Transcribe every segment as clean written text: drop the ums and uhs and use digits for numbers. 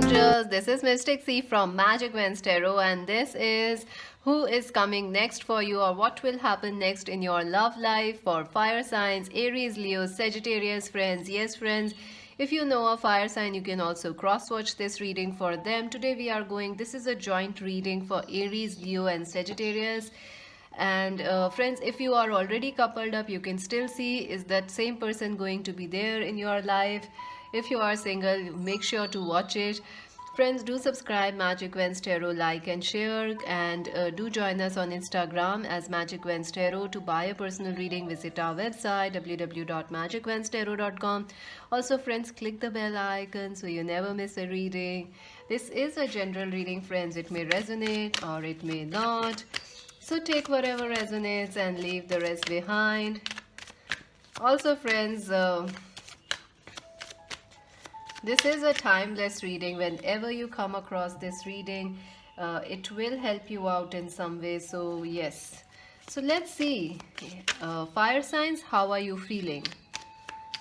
angels, this is Mystic C from Magic Vans Tarot, and this is who is coming next for you, or what will happen next in your love life for fire signs Aries, Leo, Sagittarius. Friends, yes friends, if you know a fire sign, you can also cross watch this reading for them. Today we are going, this is a joint reading for Aries, Leo and Sagittarius. And friends, if you are already coupled up, you can still see, is that same person going to be there in your life? If you are single, make sure to watch it. Friends, do subscribe Magic Vans Tarot, like and share, and do join us on Instagram as Magic Vans Tarot. To buy a personal reading, visit our website www.magicvanstarot.com. Also friends, click the bell icon so you never miss a reading. This is a general reading friends, it may resonate or it may not. So take whatever resonates and leave the rest behind. Also friends, this is a timeless reading. Whenever you come across this reading, it will help you out in some way. So yes. So let's see. Fire signs, how are you feeling?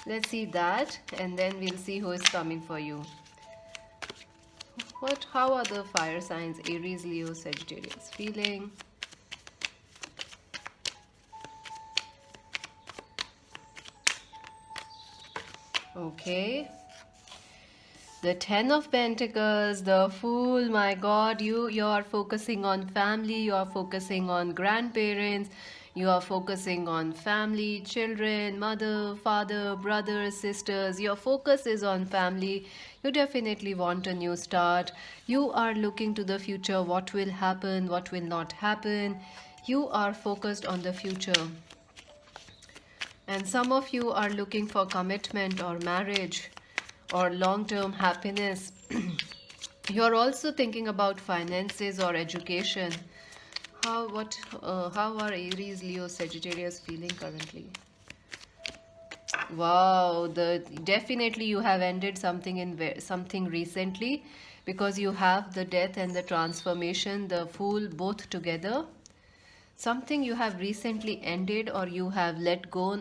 Let's see that, and then we'll see who is coming for you. How are the fire signs Aries, Leo, Sagittarius feeling? Okay. The Ten of Pentacles, the Fool. My God, you are focusing on family, you are focusing on grandparents, you are focusing on family, children, mother, father, brothers, sisters. Your focus is on family. You definitely want a new start. You are looking to the future, what will happen, what will not happen. You are focused on the future. And some of you are looking for commitment or marriage or long-term happiness. You're also thinking about finances or education. How are Aries, Leo, Sagittarius feeling currently? Wow, definitely you have ended something recently, because you have the death and the transformation, the Fool, both together. Something you have recently ended, or you have let go,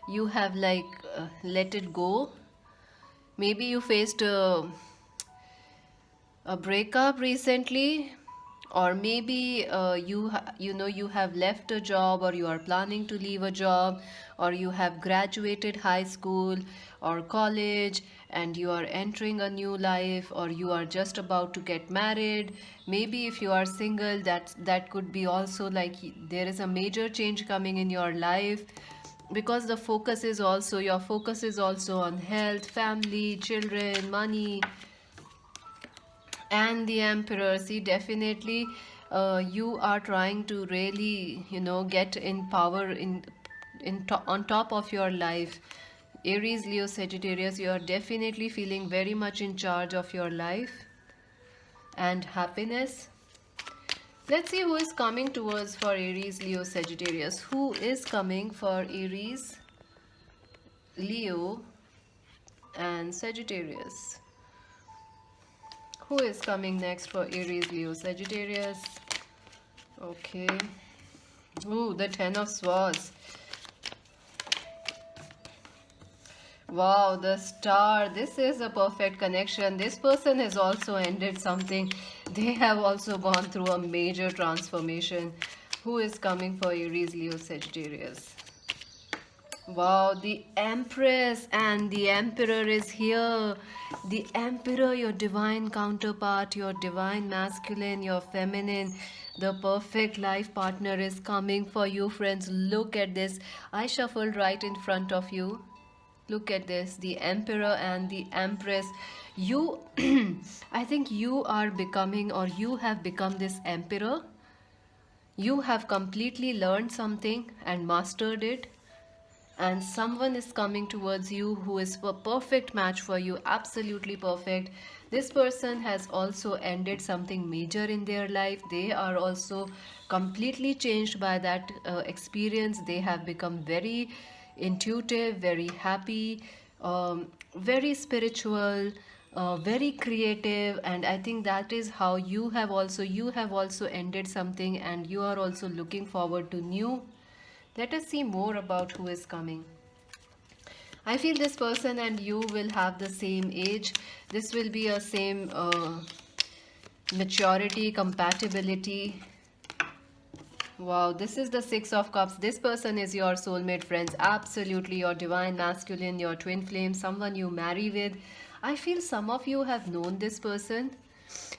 you have let it go. Maybe you faced a breakup recently, or maybe you have left a job, or you are planning to leave a job, or you have graduated high school or college and you are entering a new life, or you are just about to get married. Maybe if you are single, that could be also like there is a major change coming in your life, because your focus is also on health, family, children, money. And the Emperor, see, definitely you are trying to really get in power on top of your life. Aries, Leo, Sagittarius, you are definitely feeling very much in charge of your life and happiness. Let's see who is coming towards for Aries, Leo, Sagittarius. Who is coming for Aries, Leo and Sagittarius? Who is coming next for Aries, Leo, Sagittarius? Okay. Ooh, the Ten of Swords. Wow, the Star. This is a perfect connection. This person has also ended something. They have also gone through a major transformation. Who is coming for Aries, Leo, Sagittarius? Wow, the Empress and the Emperor is here. The Emperor, your divine counterpart, your divine masculine, your feminine, the perfect life partner is coming for you, friends. Look at this. I shuffled right in front of you. Look at this, the Emperor and the Empress. You, I think you are becoming, or you have become this Emperor. You have completely learned something and mastered it. And someone is coming towards you who is a perfect match for you, absolutely perfect. This person has also ended something major in their life. They are also completely changed by that experience. They have become very intuitive, very happy, very spiritual, very creative. And I think that is how you have also ended something, and you are also looking forward to new. Let us see more about who is coming. I feel this person and you will have the same age. This will be a same maturity, compatibility. Wow, this is the Six of Cups. This person is your soulmate, friends. Absolutely, your divine masculine, your twin flame, someone you marry with. I feel some of you have known this person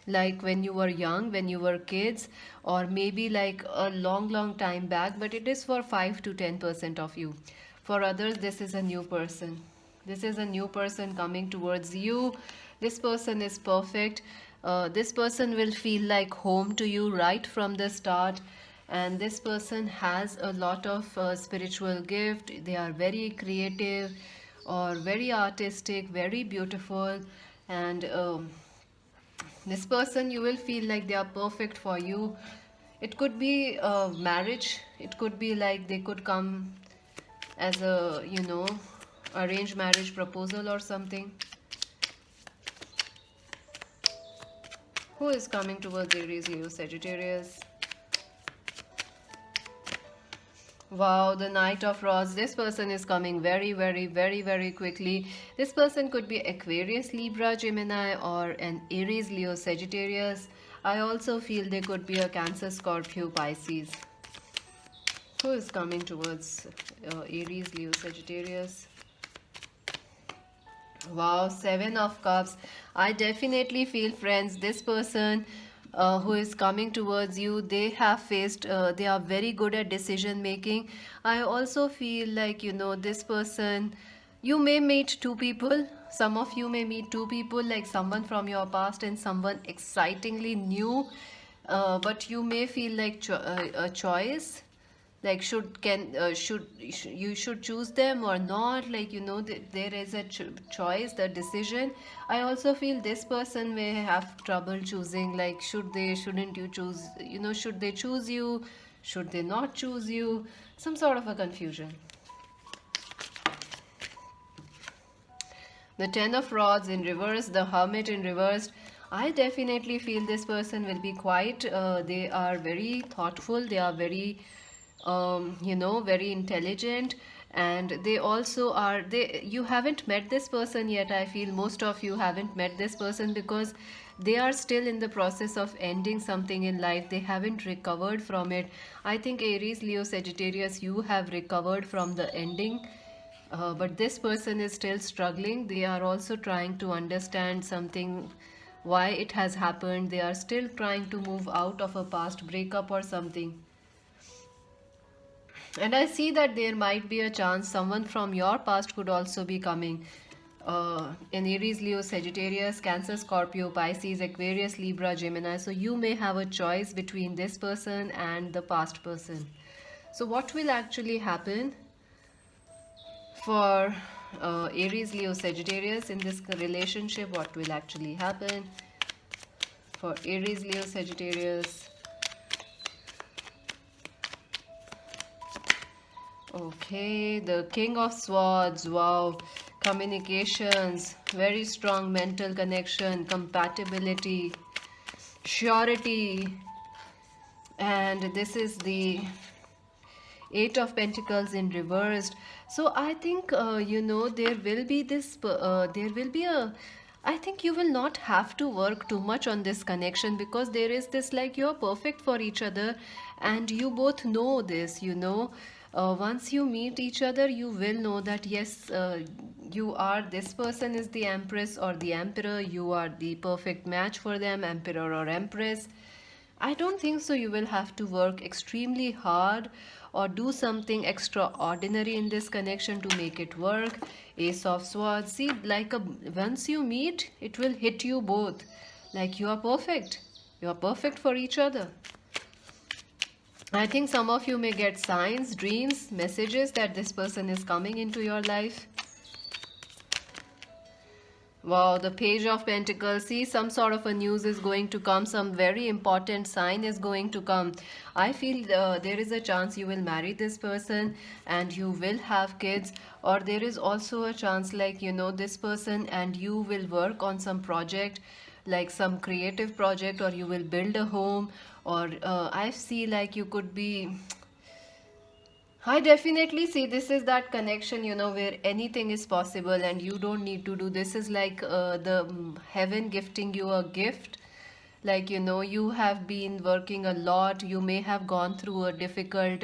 like when you were young, when you were kids, or maybe like a long, long time back, but it is for 5 to 10% of you. For others, this is a new person. This is a new person coming towards you. This person is perfect. This person will feel like home to you right from the start. And this person has a lot of spiritual gift. They are very creative or very artistic, very beautiful. And this person, you will feel like they are perfect for you. It could be a marriage. It could be like they could come as a, arranged marriage proposal or something. Who is coming towards Aries, Leo, Sagittarius? Wow, the Knight of Rods. This person is coming very, very, very, very quickly. This person could be Aquarius, Libra, Gemini, or an Aries, Leo, Sagittarius. I also feel they could be a Cancer, Scorpio, Pisces. Who is coming towards Aries, Leo, Sagittarius? Wow, Seven of Cups. I definitely feel, friends, this person who is coming towards you, they have faced, they are very good at decision making. I also feel like, this person, you may meet two people. Some of you may meet two people, like someone from your past and someone excitingly new. But you may feel like a choice, like you should choose them or not, like there is a choice, the decision. I also feel this person may have trouble choosing, like shouldn't you choose, should they choose you, should they not choose you, some sort of a confusion. The Ten of Rods in reverse, the Hermit in reverse. I definitely feel this person will be quite, they are very thoughtful, they are very very intelligent, and they also are, you haven't met this person yet. I feel most of you haven't met this person because they are still in the process of ending something in life. They haven't recovered from it. I think Aries, Leo, Sagittarius, you have recovered from the ending, but this person is still struggling. They are also trying to understand something, why it has happened. They are still trying to move out of a past breakup or something. And I see that there might be a chance someone from your past could also be coming. In Aries, Leo, Sagittarius, Cancer, Scorpio, Pisces, Aquarius, Libra, Gemini. So you may have a choice between this person and the past person. So what will actually happen for Aries, Leo, Sagittarius in this relationship? What will actually happen for Aries, Leo, Sagittarius? Okay, the King of Swords. Wow, communications, very strong mental connection, compatibility, surety, and this is the Eight of Pentacles in reversed. So I think there will be this there will be a, I think you will not have to work too much on this connection, because there is this, like, you're perfect for each other and you both know this. Once you meet each other, you will know that yes, you are, this person is the Empress or the Emperor. You are the perfect match for them, Emperor or Empress. I don't think so you will have to work extremely hard or do something extraordinary in this connection to make it work. Ace of Swords. See, once you meet, it will hit you both. Like you are perfect. You are perfect for each other. I think some of you may get signs, dreams, messages that this person is coming into your life. Wow, the Page of Pentacles. See, some sort of a news is going to come. Some very important sign is going to come. I feel there is a chance you will marry this person and you will have kids. Or there is also a chance, like, this person and you will work on some project, like some creative project, or you will build a home. Or I see like you could be I definitely see this is that connection, where anything is possible and you don't need to do. This is like the heaven gifting you a gift. Like, you have been working a lot, you may have gone through a difficult.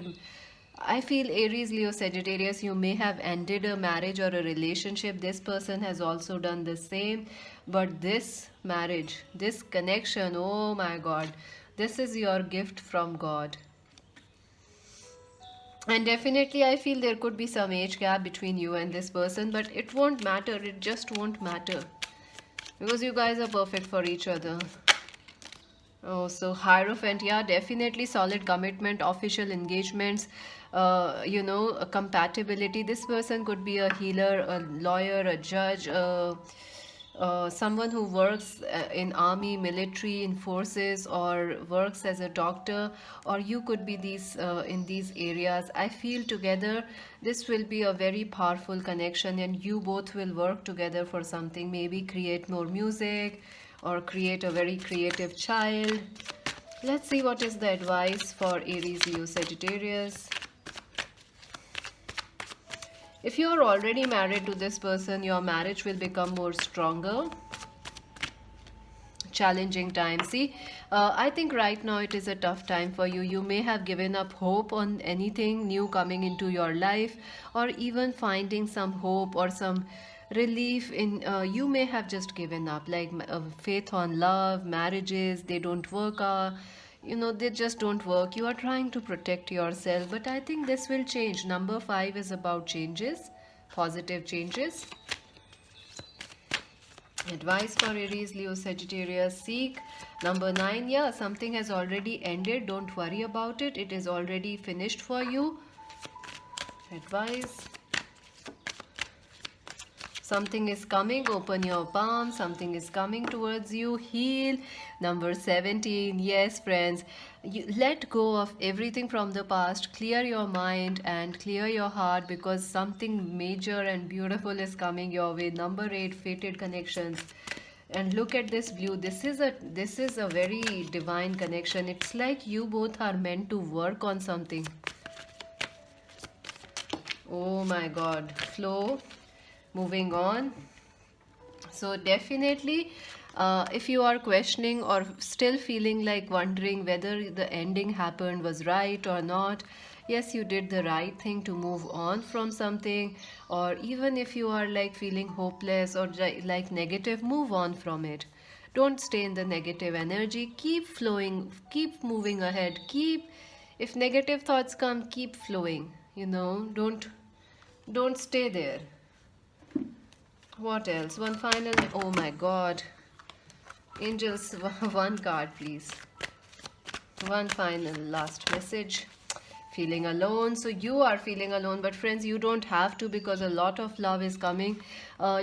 I feel Aries, Leo, Sagittarius, you may have ended a marriage or a relationship. This person has also done the same. But this marriage, this connection, oh my God, this is your gift from God. And definitely, I feel there could be some age gap between you and this person, but it won't matter. It just won't matter because you guys are perfect for each other. Oh, so Hierophant, yeah, definitely solid commitment, official engagements, a compatibility. This person could be a healer, a lawyer, a judge, someone who works in army, military, in forces, or works as a doctor, or you could be these in these areas. I feel together this will be a very powerful connection, and you both will work together for something. Maybe create more music or create a very creative child. Let's see what is the advice for Aries, Leo, Sagittarius. If you are already married to this person, your marriage will become more stronger. Challenging time. See, I think right now it is a tough time for you. You may have given up hope on anything new coming into your life, or even finding some hope or some relief in you may have just given up, like faith on love, marriages, they don't work, they just don't work. You are trying to protect yourself, but I think this will change. Number 5 is about changes, positive changes. Advice for Aries, Leo, Sagittarius, seek. Number 9, yeah, something has already ended. Don't worry about it. It is already finished for you. Advice. Something is coming. Open your palm. Something is coming towards you. Heal. Number 17. Yes, friends. You let go of everything from the past. Clear your mind and clear your heart, because something major and beautiful is coming your way. Number 8. Fated connections. And look at this blue. This is a very divine connection. It's like you both are meant to work on something. Oh my God. Flow. Moving on. So definitely, if you are questioning or still feeling like wondering whether the ending happened was right or not, yes, you did the right thing to move on from something. Or even if you are like feeling hopeless or like negative, move on from it. Don't stay in the negative energy. Keep flowing, keep moving ahead. If negative thoughts come, keep flowing. Don't stay there. What else? One final. Oh my God. Angels, one card, please. One final last message. Feeling alone. So you are feeling alone, but friends, you don't have to, because a lot of love is coming.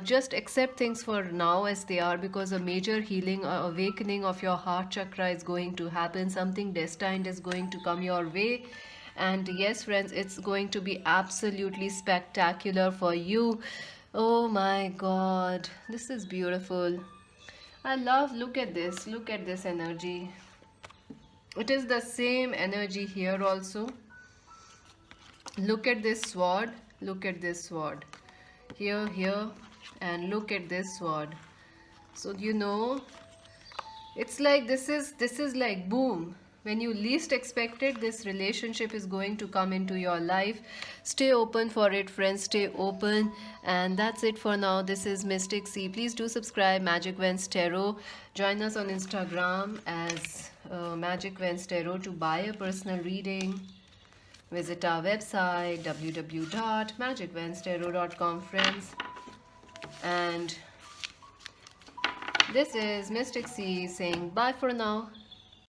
Just accept things for now as they are, because a major healing, awakening of your heart chakra is going to happen. Something destined is going to come your way. And yes, friends, it's going to be absolutely spectacular for you. Oh my God, this is beautiful. Look at this energy. It is the same energy here also. Look at this sword, here, and look at this sword. So it's like this is like boom. When you least expect it, this relationship is going to come into your life. Stay open for it, friends. Stay open. And that's it for now. This is Mystic C. Please do subscribe Magic Vents Tarot. Join us on Instagram as Magic Vents Tarot to buy a personal reading. Visit our website www.magicventstarot.com, friends. And this is Mystic C saying bye for now.